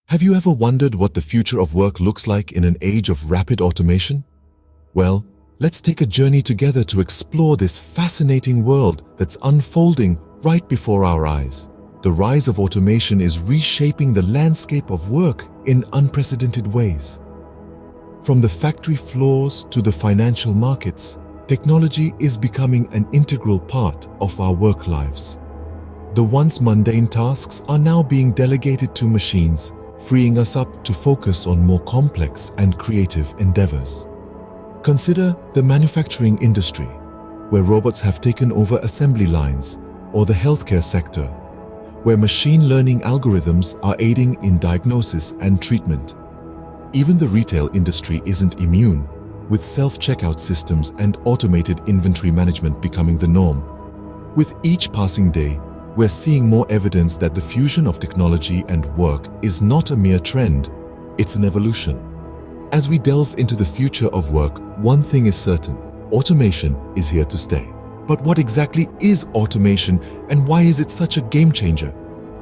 Have you ever wondered what the future of work looks like in an age of rapid automation? Well, let's take a journey together to explore this fascinating world that's unfolding right before our eyes. The rise of automation is reshaping the landscape of work in unprecedented ways. From the factory floors to the financial markets, technology is becoming an integral part of our work lives. The once mundane tasks are now being delegated to machines, freeing us up to focus on more complex and creative endeavors. Consider the manufacturing industry, where robots have taken over assembly lines, or the healthcare sector, where machine learning algorithms are aiding in diagnosis and treatment. Even the retail industry isn't immune, with self-checkout systems and automated inventory management becoming the norm. With each passing day, we're seeing more evidence that the fusion of technology and work is not a mere trend, it's an evolution. As we delve into the future of work, one thing is certain: automation is here to stay. But what exactly is automation, and why is it such a game changer?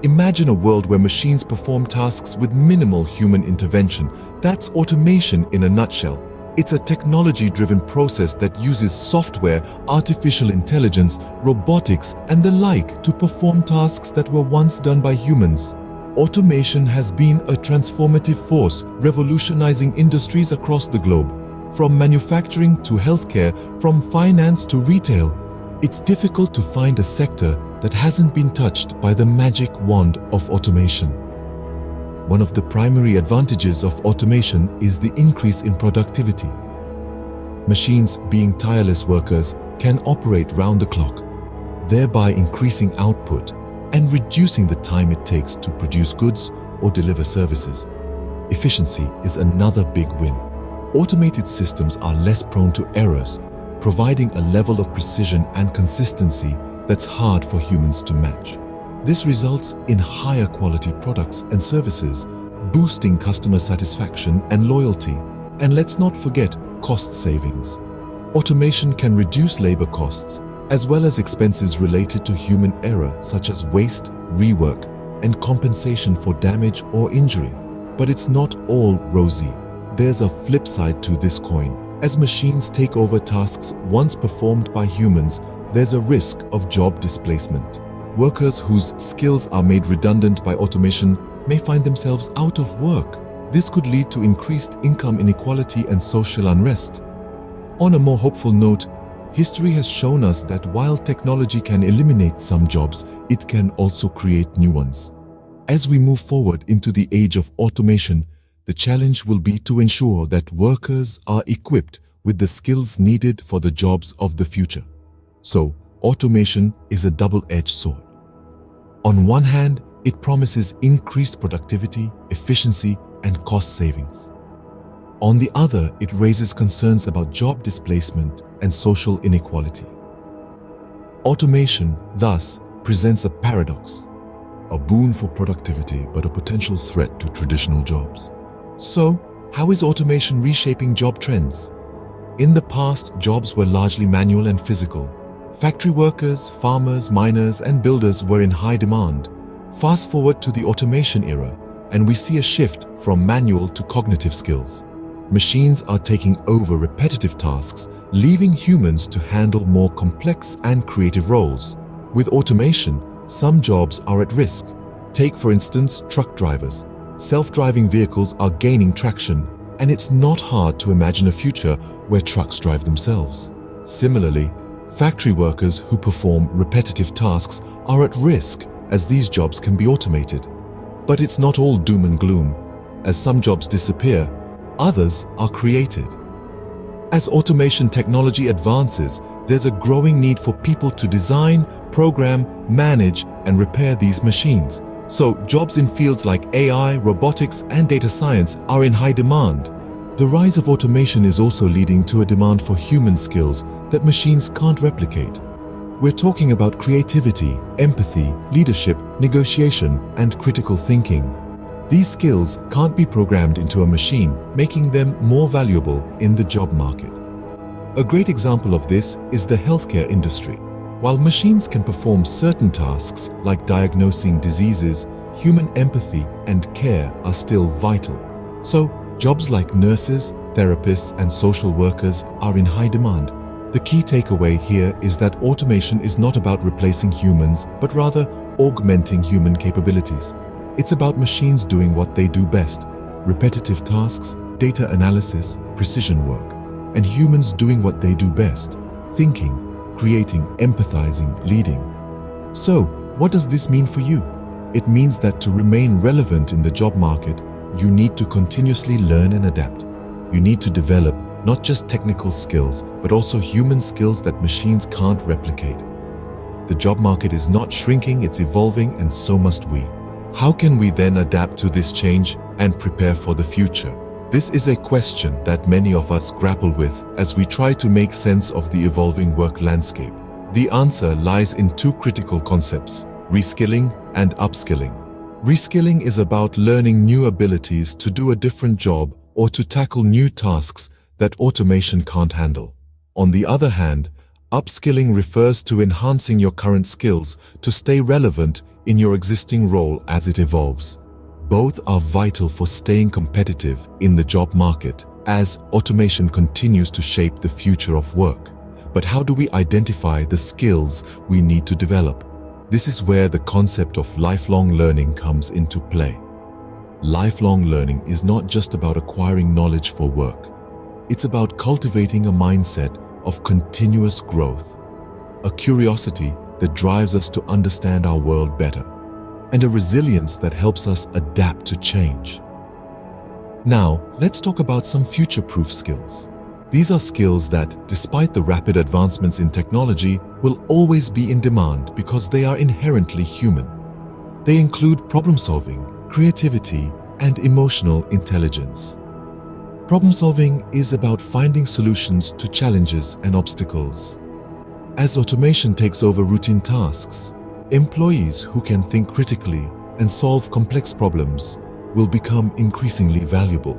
Imagine a world where machines perform tasks with minimal human intervention. That's automation in a nutshell. It's a technology-driven process that uses software, artificial intelligence, robotics, and the like to perform tasks that were once done by humans. Automation has been a transformative force, revolutionizing industries across the globe, from manufacturing to healthcare, from finance to retail. It's difficult to find a sector that hasn't been touched by the magic wand of automation. One of the primary advantages of automation is the increase in productivity. Machines, being tireless workers, can operate round the clock, thereby increasing output and reducing the time it takes to produce goods or deliver services. Efficiency is another big win. Automated systems are less prone to errors, providing a level of precision and consistency that's hard for humans to match. This results in higher quality products and services, boosting customer satisfaction and loyalty. And let's not forget cost savings. Automation can reduce labor costs, as well as expenses related to human error, such as waste, rework, and compensation for damage or injury. But it's not all rosy. There's a flip side to this coin. As machines take over tasks once performed by humans, there's a risk of job displacement. Workers whose skills are made redundant by automation may find themselves out of work. This could lead to increased income inequality and social unrest. On a more hopeful note, history has shown us that while technology can eliminate some jobs, it can also create new ones. As we move forward into the age of automation, the challenge will be to ensure that workers are equipped with the skills needed for the jobs of the future. So, automation is a double-edged sword. On one hand, it promises increased productivity, efficiency, and cost savings. On the other, it raises concerns about job displacement and social inequality. Automation, thus, presents a paradox: a boon for productivity, but a potential threat to traditional jobs. So, how is automation reshaping job trends? In the past, jobs were largely manual and physical. Factory workers, farmers, miners, and builders were in high demand. Fast forward to the automation era, and we see a shift from manual to cognitive skills. Machines are taking over repetitive tasks, leaving humans to handle more complex and creative roles. With automation, some jobs are at risk. Take, for instance, truck drivers. Self-driving vehicles are gaining traction, and it's not hard to imagine a future where trucks drive themselves. Similarly, factory workers who perform repetitive tasks are at risk, as these jobs can be automated. But it's not all doom and gloom. As some jobs disappear, others are created. As automation technology advances, there's a growing need for people to design, program, manage, and repair these machines. So, jobs in fields like AI, robotics, and data science are in high demand. The rise of automation is also leading to a demand for human skills that machines can't replicate. We're talking about creativity, empathy, leadership, negotiation, and critical thinking. These skills can't be programmed into a machine, making them more valuable in the job market. A great example of this is the healthcare industry. While machines can perform certain tasks like diagnosing diseases, human empathy and care are still vital. So, jobs like nurses, therapists, and social workers are in high demand. The key takeaway here is that automation is not about replacing humans, but rather augmenting human capabilities. It's about machines doing what they do best: repetitive tasks, data analysis, precision work, and humans doing what they do best: thinking, creating, empathizing, leading. So, what does this mean for you? It means that to remain relevant in the job market, you need to continuously learn and adapt. You need to develop not just technical skills, but also human skills that machines can't replicate. The job market is not shrinking, it's evolving, and so must we. How can we then adapt to this change and prepare for the future? This is a question that many of us grapple with as we try to make sense of the evolving work landscape. The answer lies in two critical concepts: reskilling and upskilling. Reskilling is about learning new abilities to do a different job or to tackle new tasks that automation can't handle. On the other hand, upskilling refers to enhancing your current skills to stay relevant in your existing role as it evolves. Both are vital for staying competitive in the job market as automation continues to shape the future of work. But how do we identify the skills we need to develop? This is where the concept of lifelong learning comes into play. Lifelong learning is not just about acquiring knowledge for work. It's about cultivating a mindset of continuous growth, a curiosity that drives us to understand our world better, and a resilience that helps us adapt to change. Now, let's talk about some future-proof skills. These are skills that, despite the rapid advancements in technology, will always be in demand because they are inherently human. They include problem-solving, creativity, and emotional intelligence. Problem-solving is about finding solutions to challenges and obstacles. As automation takes over routine tasks, employees who can think critically and solve complex problems will become increasingly valuable.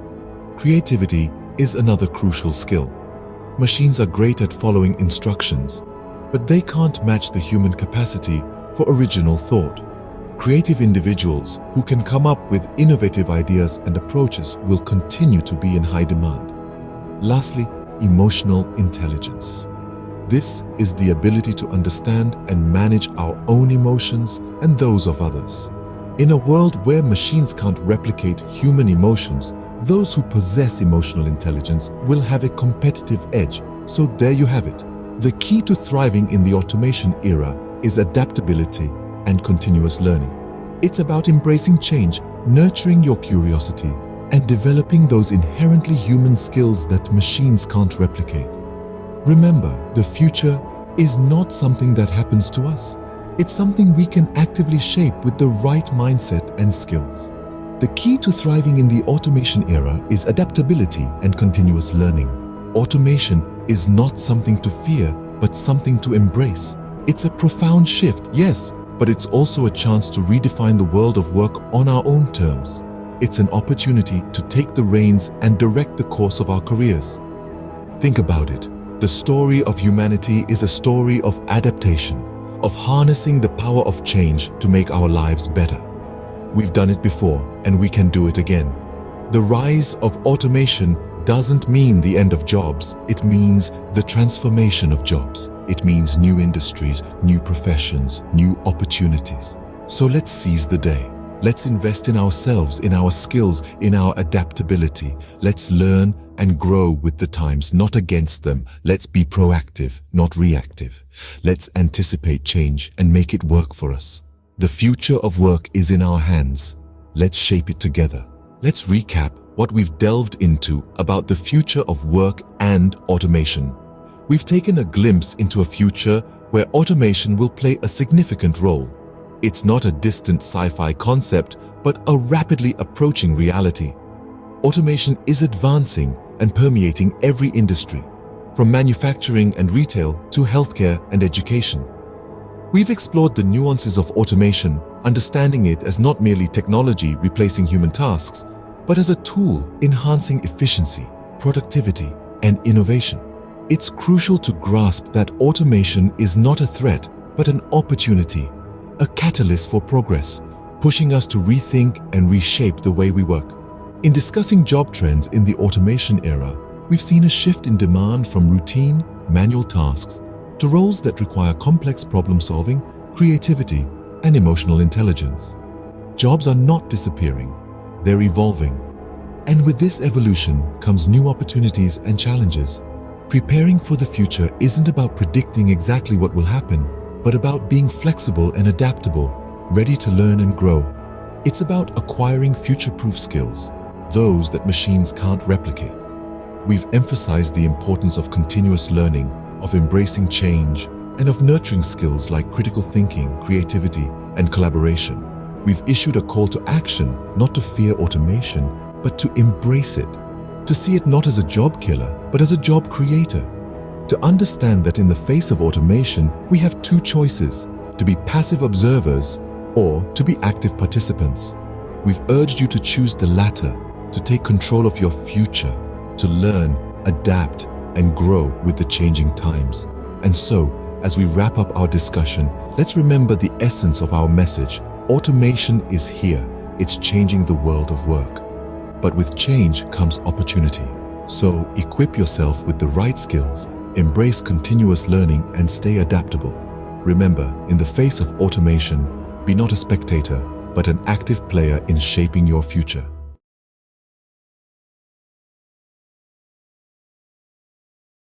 Creativity is another crucial skill. Machines are great at following instructions, but they can't match the human capacity for original thought. Creative individuals who can come up with innovative ideas and approaches will continue to be in high demand. Lastly, emotional intelligence. This is the ability to understand and manage our own emotions and those of others. In a world where machines can't replicate human emotions, those who possess emotional intelligence will have a competitive edge. So there you have it. The key to thriving in the automation era is adaptability and continuous learning. It's about embracing change, nurturing your curiosity, and developing those inherently human skills that machines can't replicate. Remember, the future is not something that happens to us. It's something we can actively shape with the right mindset and skills. The key to thriving in the automation era is adaptability and continuous learning. Automation is not something to fear, but something to embrace. It's a profound shift, yes, but it's also a chance to redefine the world of work on our own terms. It's an opportunity to take the reins and direct the course of our careers. Think about it. The story of humanity is a story of adaptation, of harnessing the power of change to make our lives better. We've done it before, and we can do it again. The rise of automation doesn't mean the end of jobs. It means the transformation of jobs. It means new industries, new professions, new opportunities. So let's seize the day. Let's invest in ourselves, in our skills, in our adaptability. Let's learn and grow with the times, not against them. Let's be proactive, not reactive. Let's anticipate change and make it work for us. The future of work is in our hands. Let's shape it together. Let's recap what we've delved into about the future of work and automation. We've taken a glimpse into a future where automation will play a significant role. It's not a distant sci-fi concept, but a rapidly approaching reality. Automation is advancing and permeating every industry, from manufacturing and retail to healthcare and education. We've explored the nuances of automation, understanding it as not merely technology replacing human tasks, but as a tool enhancing efficiency, productivity, and innovation. It's crucial to grasp that automation is not a threat, but an opportunity, a catalyst for progress, pushing us to rethink and reshape the way we work. In discussing job trends in the automation era, we've seen a shift in demand from routine, manual tasks to roles that require complex problem-solving, creativity, and emotional intelligence. Jobs are not disappearing, they're evolving. And with this evolution comes new opportunities and challenges. Preparing for the future isn't about predicting exactly what will happen, but about being flexible and adaptable, ready to learn and grow. It's about acquiring future-proof skills, those that machines can't replicate. We've emphasized the importance of continuous learning, of embracing change, and of nurturing skills like critical thinking, creativity, and collaboration. We've issued a call to action, not to fear automation, but to embrace it, to see it not as a job killer, but as a job creator. To understand that in the face of automation, we have two choices: to be passive observers or to be active participants. We've urged you to choose the latter, to take control of your future, to learn, adapt, and grow with the changing times. And so, as we wrap up our discussion, let's remember the essence of our message. Automation is here. It's changing the world of work. But with change comes opportunity. So, equip yourself with the right skills, embrace continuous learning, and stay adaptable. Remember, in the face of automation, be not a spectator, but an active player in shaping your future.